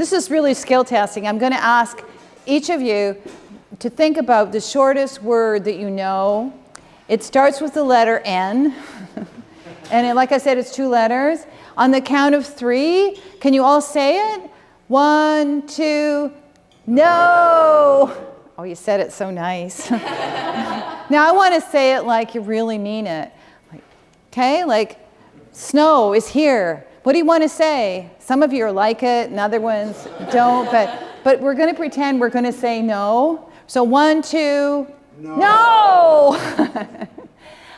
This is really skill testing. I'm going to ask each of you to think about the shortest word that you know. It starts with the letter N. And like I said, it's 2 letters. On the count of 3, can you all say it? 1, 2, no. Oh, you said it so nice. Now I want to say it like you really mean it. Okay, like snow is here. What do you want to say? Some of you are like it and other ones don't, but we're going to pretend we're going to say no. So 1, 2, no.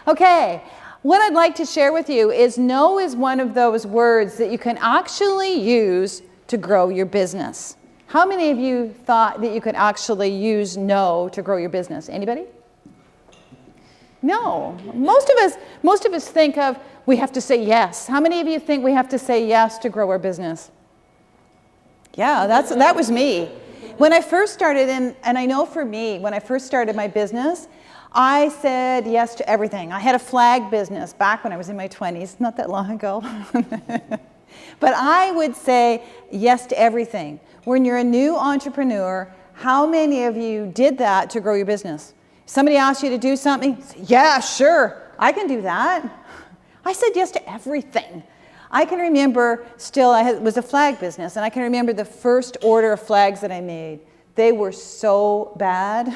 Okay, what I'd like to share with you is no is one of those words that you can actually use to grow your business. How many of you thought that you could actually use no to grow your business? Anybody? No. Most of us think of we have to say yes. How many of you think we have to say yes to grow our business? Yeah, that was me. When I first started, and I know for me, when I first started my business, I said yes to everything. I had a flag business back when I was in my 20s, not that long ago. But I would say yes to everything. When you're a new entrepreneur, how many of you did that to grow your business? Somebody asked you to do something? Yeah, sure, I can do that. I said yes to everything. I can remember still, it was a flag business, and I can remember the first order of flags that I made. They were so bad.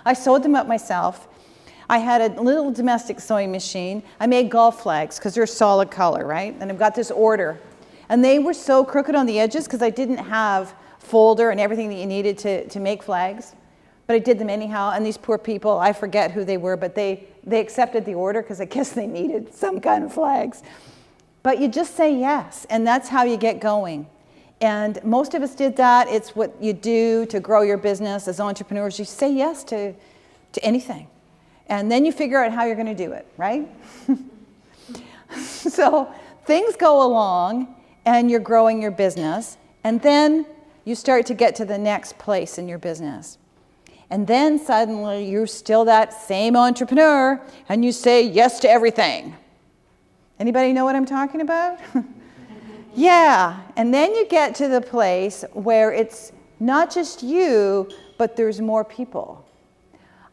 I sewed them up myself. I had a little domestic sewing machine. I made golf flags because they're a solid color, right? And I've got this order. And they were so crooked on the edges because I didn't have folder and everything that you needed to make flags. But I did them anyhow, and these poor people, I forget who they were, but they accepted the order because I guess they needed some kind of flags. But you just say yes, and that's how you get going. And most of us did that. It's what you do to grow your business as entrepreneurs. You say yes to anything. And then you figure out how you're going to do it, right? So things go along, and you're growing your business, and then you start to get to the next place in your business. And then suddenly you're still that same entrepreneur and you say yes to everything. Anybody know what I'm talking about? Yeah, and then you get to the place where it's not just you, but there's more people.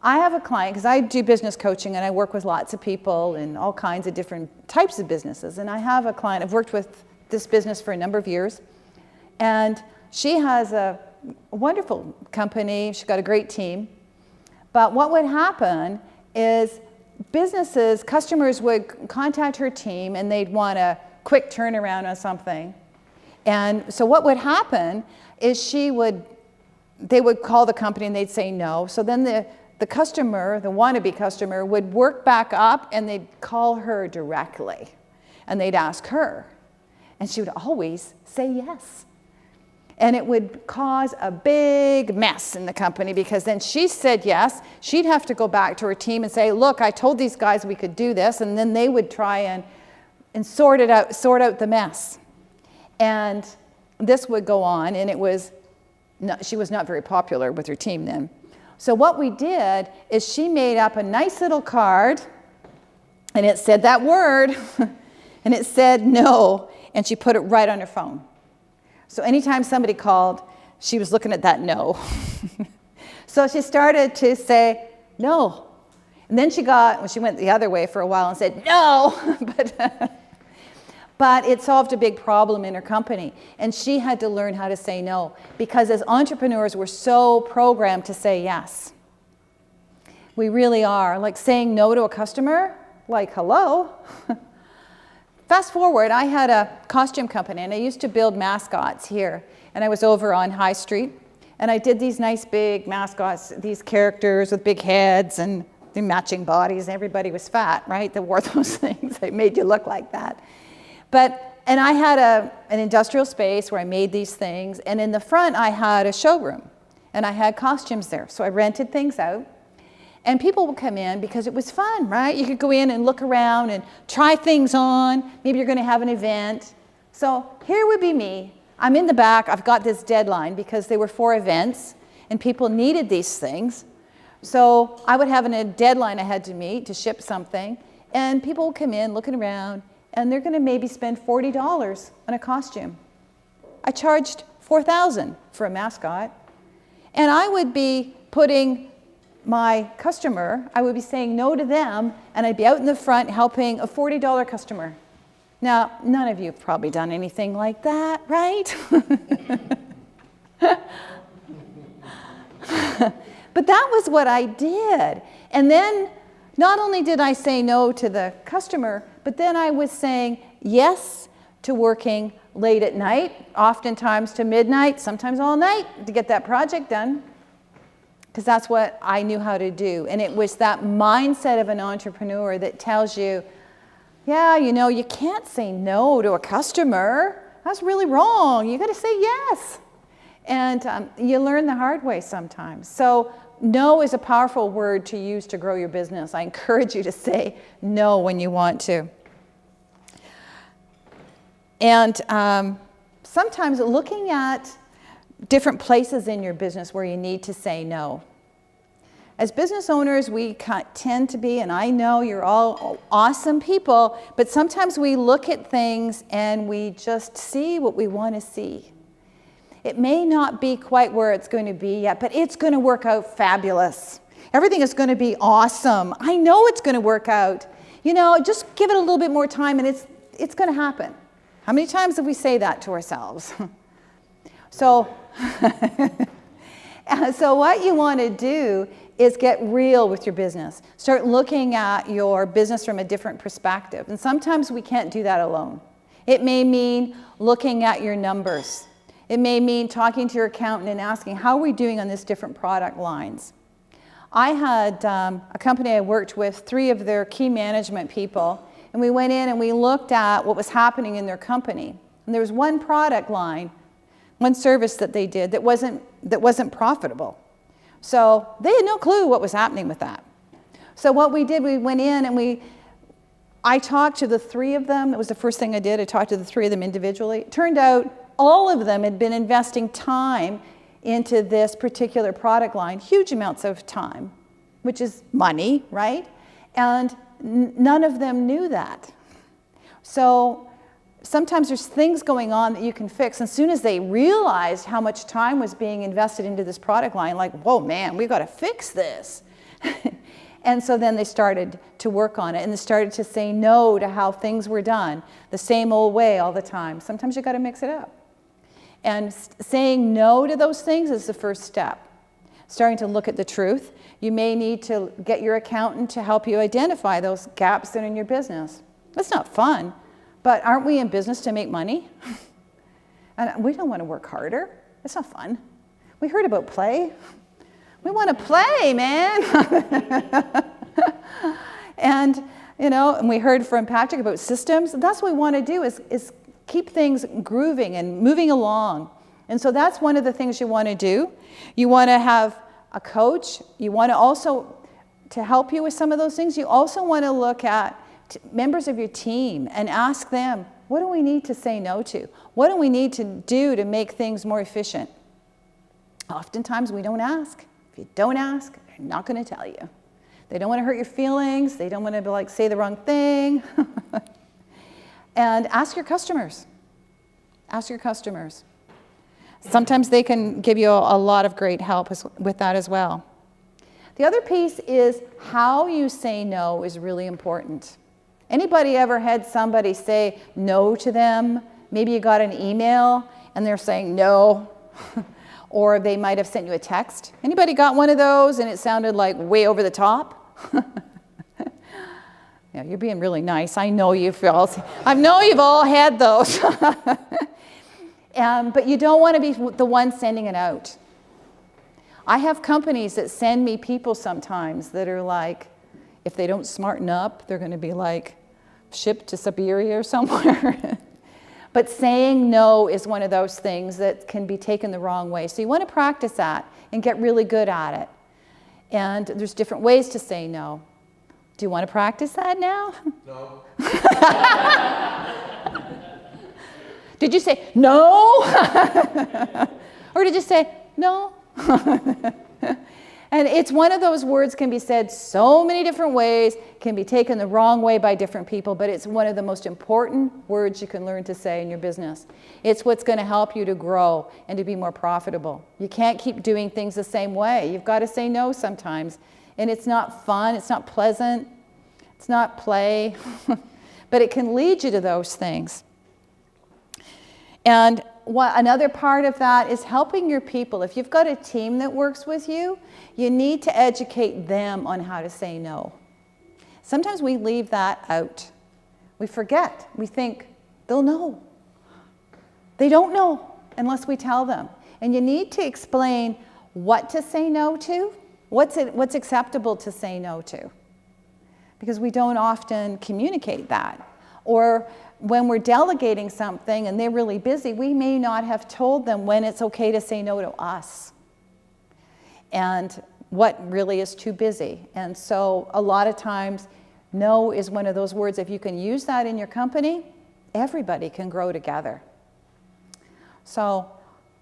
I have a client, because I do business coaching and I work with lots of people in all kinds of different types of businesses. And I have a client, I've worked with this business for a number of years, and she has a wonderful company. She's got a great team. But what would happen is customers would contact her team and they'd want a quick turnaround on something. And so what would happen is they would call the company and they'd say no. So then the customer, the wannabe customer, would work back up and they'd call her directly. And they'd ask her. And she would always say yes. And it would cause a big mess in the company because then she said yes. She'd have to go back to her team and say, look, I told these guys we could do this. And then they would try and sort out the mess. And this would go on, and she was not very popular with her team then. So what we did is she made up a nice little card, and it said that word, and it said no, and she put it right on her phone. So anytime somebody called, she was looking at that no. So she started to say no. And then she went the other way for a while and said no. But it solved a big problem in her company. And she had to learn how to say no. Because as entrepreneurs, we're so programmed to say yes. We really are. Like saying no to a customer, like hello. Fast forward, I had a costume company, and I used to build mascots here. And I was over on High Street, and I did these nice big mascots, these characters with big heads and the matching bodies. Everybody was fat, right? They wore those things. They made you look like that. And I had an industrial space where I made these things, and in the front I had a showroom, and I had costumes there. So I rented things out. And people would come in because it was fun, right? You could go in and look around and try things on. Maybe you're going to have an event. So here would be me. I'm in the back. I've got this deadline because they were for events and people needed these things. So I would have a deadline I had to meet to ship something. And people would come in looking around, and they're going to maybe spend $40 on a costume. I charged $4,000 for a mascot. And I would be putting my customer, I would be saying no to them, and I'd be out in the front helping a $40 customer. Now, none of you have probably done anything like that, right? But that was what I did. And then not only did I say no to the customer, but then I was saying yes to working late at night, oftentimes to midnight, sometimes all night, to get that project done, because that's what I knew how to do. And it was that mindset of an entrepreneur that tells you, yeah, you know, you can't say no to a customer. That's really wrong. You got to say yes. And you learn the hard way sometimes. So no is a powerful word to use to grow your business. I encourage you to say no when you want to. And sometimes looking at different places in your business where you need to say no. As business owners, we tend to be, and I know you're all awesome people, but sometimes we look at things and we just see what we want to see. It may not be quite where it's going to be yet, but it's going to work out fabulous. Everything is going to be awesome. I know it's going to work out. You know, just give it a little bit more time and it's going to happen. How many times have we say that to ourselves? So what you want to do is get real with your business. Start looking at your business from a different perspective. And sometimes we can't do that alone. It may mean looking at your numbers. It may mean talking to your accountant and asking, how are we doing on these different product lines? I had a company I worked with, 3 of their key management people, and we went in and we looked at what was happening in their company. And there was one product line, one service that they did that wasn't profitable. So they had no clue what was happening with that. So what we did, we went in and I talked to the 3 of them. That was the first thing I did. I talked to the 3 of them individually. It turned out all of them had been investing time into this particular product line, huge amounts of time, which is money, right? And none of them knew that. So sometimes there's things going on that you can fix. As soon as they realized how much time was being invested into this product line, like, whoa, man, we've got to fix this. And so then they started to work on it, and they started to say no to how things were done, the same old way all the time. Sometimes you got to mix it up. And saying no to those things is the first step. Starting to look at the truth. You may need to get your accountant to help you identify those gaps that are in your business. That's not fun, but aren't we in business to make money? And we don't want to work harder. It's not fun. We heard about play. We want to play, man. And, you know, and we heard from Patrick about systems. That's what we want to do is keep things grooving and moving along. And so that's one of the things you want to do. You want to have a coach. You want to also, to help you with some of those things, you also want to look at members of your team and ask them, what do we need to say no to? What do we need to do to make things more efficient? Oftentimes we don't ask. If you don't ask, they're not going to tell you. They don't want to hurt your feelings. They don't want to say the wrong thing. And ask your customers. Ask your customers. Sometimes they can give you a lot of great help with that as well. The other piece is how you say no is really important. Anybody ever had somebody say no to them? Maybe you got an email and they're saying no, or they might have sent you a text. Anybody got one of those and it sounded like way over the top? Yeah, you're being really nice. I know you've all had those. But you don't want to be the one sending it out. I have companies that send me people sometimes that are like, if they don't smarten up, they're going to be like shipped to Siberia or somewhere. But saying no is one of those things that can be taken the wrong way. So you want to practice that and get really good at it. And there's different ways to say no. Do you want to practice that now? No. Did you say no? Or did you say no? And it's one of those words can be said so many different ways, can be taken the wrong way by different people, but it's one of the most important words you can learn to say in your business. It's what's going to help you to grow and to be more profitable. You can't keep doing things the same way. You've got to say no sometimes. And it's not fun, it's not pleasant, it's not play, but it can lead you to those things. And another part of that is helping your people. If you've got a team that works with you, you need to educate them on how to say no. Sometimes we leave that out. We forget. We think they'll know. They don't know unless we tell them. And you need to explain what to say no to, what's acceptable to say no to. Because we don't often communicate that. Or when we're delegating something and they're really busy, we may not have told them when it's okay to say no to us and what really is too busy. And so a lot of times, no is one of those words. If you can use that in your company, everybody can grow together. So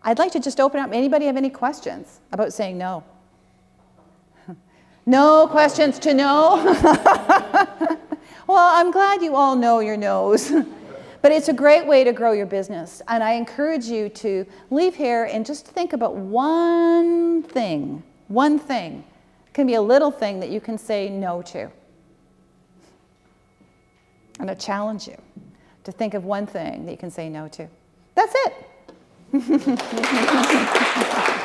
I'd like to just open up. Anybody have any questions about saying no? No questions to no? Well, I'm glad you all know your no's. But it's a great way to grow your business. And I encourage you to leave here and just think about one thing. One thing. It can be a little thing that you can say no to. I'm going to challenge you to think of one thing that you can say no to. That's it.